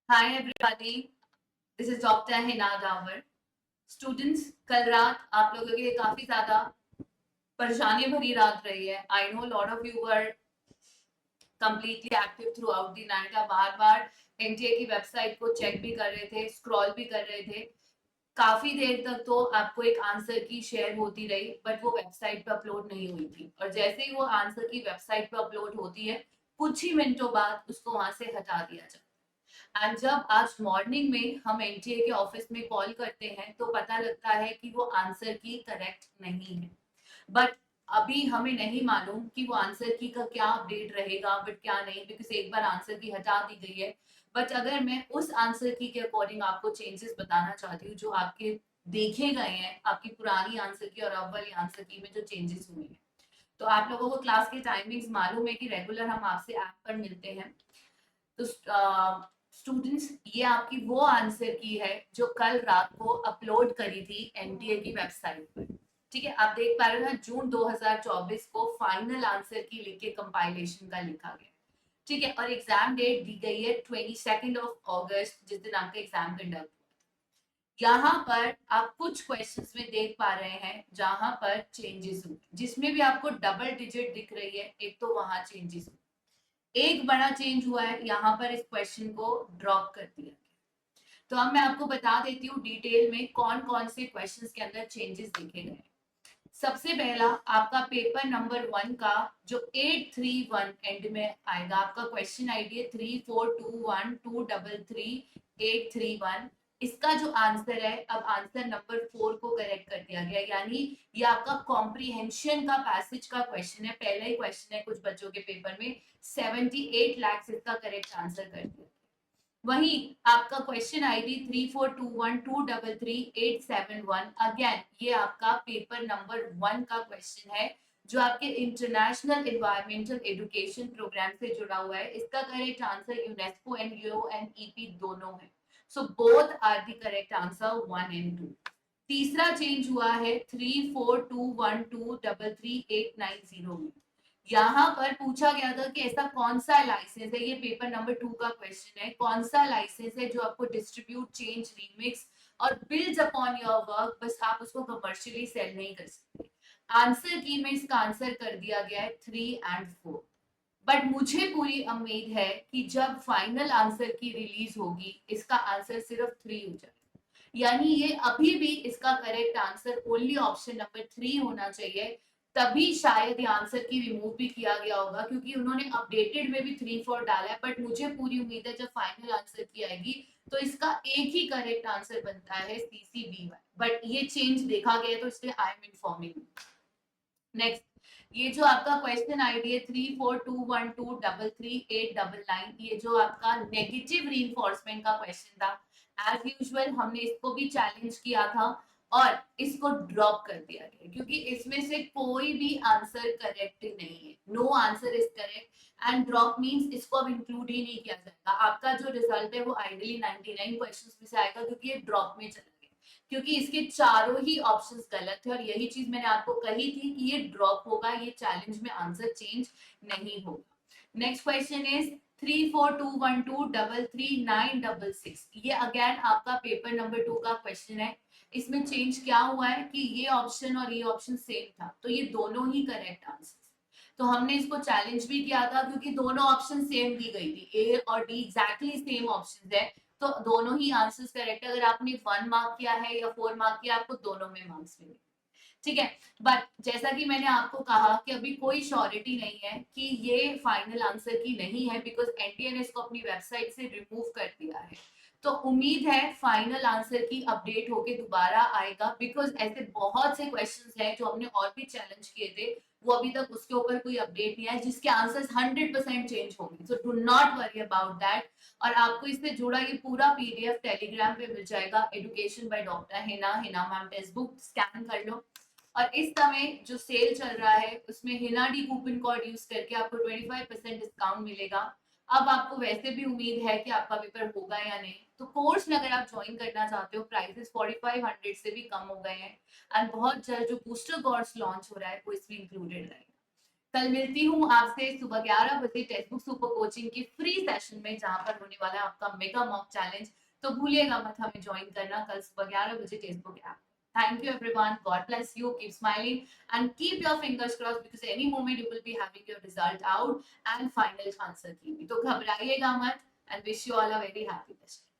Hi everybody, this is Dr. Hina Dawar. Students, कल रात आप लोगों के लिए काफी ज्यादा परेशानी भरी रात रही है. I know lot of you were completely active through out the night. आप बार बार एनटीए की वेबसाइट को चेक भी कर रहे थे, स्क्रॉल भी कर रहे थे. काफी देर तक तो आपको एक आंसर की शेयर होती रही, बट वो वेबसाइट पे अपलोड नहीं हुई थी. और जैसे ही वो आंसर की वेबसाइट पे अपलोड होती है, कुछ ही मिनटों बाद उसको वहां से हटा दिया जाता है. एंड जब आज मॉर्निंग में हम एनटीए के ऑफिस में कॉल करते हैं तो पता लगता है कि वो आंसर की करेक्ट नहीं है. बट अभी हमें नहीं मालूम कि वो आंसर की का क्या अपडेट रहेगा, बट क्या नहीं, बिकॉज एक बार आंसर की हटा दी गई है. बट अगर मैं उस आंसर की के अकॉर्डिंग आपको चेंजेस बताना चाहती हूँ जो आपके देखे गए हैं, आपकी पुरानी आंसर की और अब वाली आंसर की में जो चेंजेस हुए हैं. तो आप लोगों को क्लास के टाइमिंग्स मालूम है कि रेगुलर हम आपसे ऐप पर मिलते हैं. तो स्टूडेंट्स, ये आपकी वो आंसर की है जो कल रात को अपलोड करी थी एनटीए की वेबसाइट पर. ठीक है, आप देख पा रहे हो ना, जून 2024 को फाइनल आंसर की लिख के कंपाइलेशन का लिखा गया. ठीक है, और एग्जाम डेट दी गई है 22 जिस दिन आपका एग्जाम कंडक्ट. यहाँ पर आप कुछ क्वेश्चंस में देख पा रहे हैं जहां पर चेंजेस हुए, जिसमें भी आपको डबल डिजिट दिख रही है, एक तो वहां चेंजेस हुए. एक बड़ा चेंज हुआ है, यहाँ पर इस क्वेश्चन को ड्रॉप कर दिया गया. तो अब मैं आपको बता देती हूँ डिटेल में कौन कौन से क्वेश्चंस के अंदर चेंजेस देखे गए. सबसे पहला आपका पेपर नंबर 1 का जो 831 एंड में आएगा, आपका क्वेश्चन आईडी है 3421233831. इसका जो आंसर है, अब आंसर नंबर 4 को करेक्ट कर दिया गया. यानी ये आपका कॉम्प्रीहेंशन का पैसेज का क्वेश्चन है, पहला ही क्वेश्चन है कुछ बच्चों के पेपर में. 78 लाख इसका करेक्ट आंसर कर दिया. वहीं आपका क्वेश्चन आईडी 3421233871, अगेन ये आपका पेपर नंबर 1 का क्वेश्चन है जो आपके इंटरनेशनल एनवायरमेंटल एजुकेशन प्रोग्राम से जुड़ा हुआ है. इसका correct answer UNESCO and UNEP दोनों है. So both are the correct answer 1 and 2. तीसरा चेंज हुआ है 3421233890 में. यहाँ पर पूछा गया था कि ऐसा कौन सा लाइसेंस है, ये पेपर नंबर 2 का क्वेश्चन है, कौन सा लाइसेंस है जो आपको डिस्ट्रीब्यूट, चेंज, रीमिक्स और बिल्ड अपॉन योर वर्क, बस आप उसको कमर्शियली सेल नहीं कर सकते. आंसर की में इसका आंसर कर दिया गया है 3 एंड 4. बट मुझे पूरी उम्मीद है कि जब फाइनल आंसर की रिलीज होगी इसका आंसर सिर्फ 3 हो जाएगा. यानी ये अभी भी इसका correct answer only option number 3 होना चाहिए. तभी शायद ये आंसर की रिमूव भी किया गया होगा, क्योंकि उन्होंने अपडेटेड में भी 3 4 डाला है. बट मुझे पूरी उम्मीद है जब फाइनल आंसर की आएगी तो इसका एक ही करेक्ट आंसर बनता है CCBY. बट ये चेंज देखा गया तो इसलिए आई एम इन्फॉर्मिंग. नेक्स्ट, ये जो आपका क्वेश्चन आईडी है 3421233899, ये जो आपका नेगेटिव रीइंफोर्समेंट का क्वेश्चन था, एज यूजुअल हमने इसको भी चैलेंज किया था और इसको ड्रॉप कर दिया गया क्योंकि इसमें से कोई भी आंसर करेक्ट नहीं है. No answer is correct and drop means इसको अब इंक्लूड ही नहीं किया जाएगा. आपका जो रिजल्ट है वो आइडियली 99 क्वेश्चंस में से आएगा क्योंकि ये ड्रॉप में चला गया, क्योंकि इसके चारों ही ऑप्शंस गलत थे. और यही चीज मैंने आपको कही थी कि ये ड्रॉप होगा, ये चैलेंज में आंसर चेंज नहीं होगा. Next question is 3421233966. ये अगेन आपका पेपर नंबर 2 का क्वेश्चन है. इसमें चेंज क्या हुआ है कि ये ऑप्शन और ये ऑप्शन सेम था, तो ये दोनों ही करेक्ट आंसर. तो हमने इसको चैलेंज भी किया था क्योंकि दोनों ऑप्शन सेम दी गई थी, ए और डी एग्जैक्टली सेम ऑप्शन है, तो दोनों ही आंसर्स करेक्ट है. अगर आपने 1 मार्क किया है या 4 मार्क किया, आपको दोनों में मार्क्स मिलेंगे. ठीक है, बट जैसा कि मैंने आपको कहा कि अभी कोई श्योरिटी नहीं है कि ये फाइनल आंसर की नहीं है, बिकॉज एनटीए ने इसको अपनी वेबसाइट से रिमूव कर दिया है. तो उम्मीद है फाइनल आंसर की अपडेट होके दोबारा आएगा, बिकॉज ऐसे बहुत से क्वेश्चंस हैं जो हमने और भी चैलेंज किए थे, वो अभी तक उसके ऊपर कोई अपडेट नहीं आया जिसके आंसर्स 100% चेंज होंगे. So do not worry about that. और आपको इससे जुड़ा ये पूरा पीडीएफ टेलीग्राम पे मिल जाएगा, education by doctor Hina ma'am text book, scan कर लो. और इस समय जो सेल चल रहा है उसमें Hina D coupon code use करके आपको 25% डिस्काउंट मिलेगा. अब आपको वैसे भी उम्मीद है कि आपका पेपर होगा या नहीं, तो कोर्स में अगर आप ज्वाइन करना चाहते हो, प्राइसेस 4500 से भी कम हो गए हैं. एंड बहुत जल्द जो बूस्टर कोर्स लॉन्च हो रहा है वो इसमें इंक्लूडेड रहेगा. कल मिलती हूँ आपसे सुबह 11 बजे टेक्स्ट बुक सुपर कोचिंग की फ्री सेशन में, जहां पर होने वाला है आपका मेगा मॉक चैलेंज। तो भूलिएगा मत हमें ज्वाइन करना कल सुबह 11 बजे text book app. Thank you everyone. God bless you. Keep smiling and keep your fingers crossed because any moment you will be having your result out and final answer key. तो घबराइएगा मत and wish you all a very happy festival.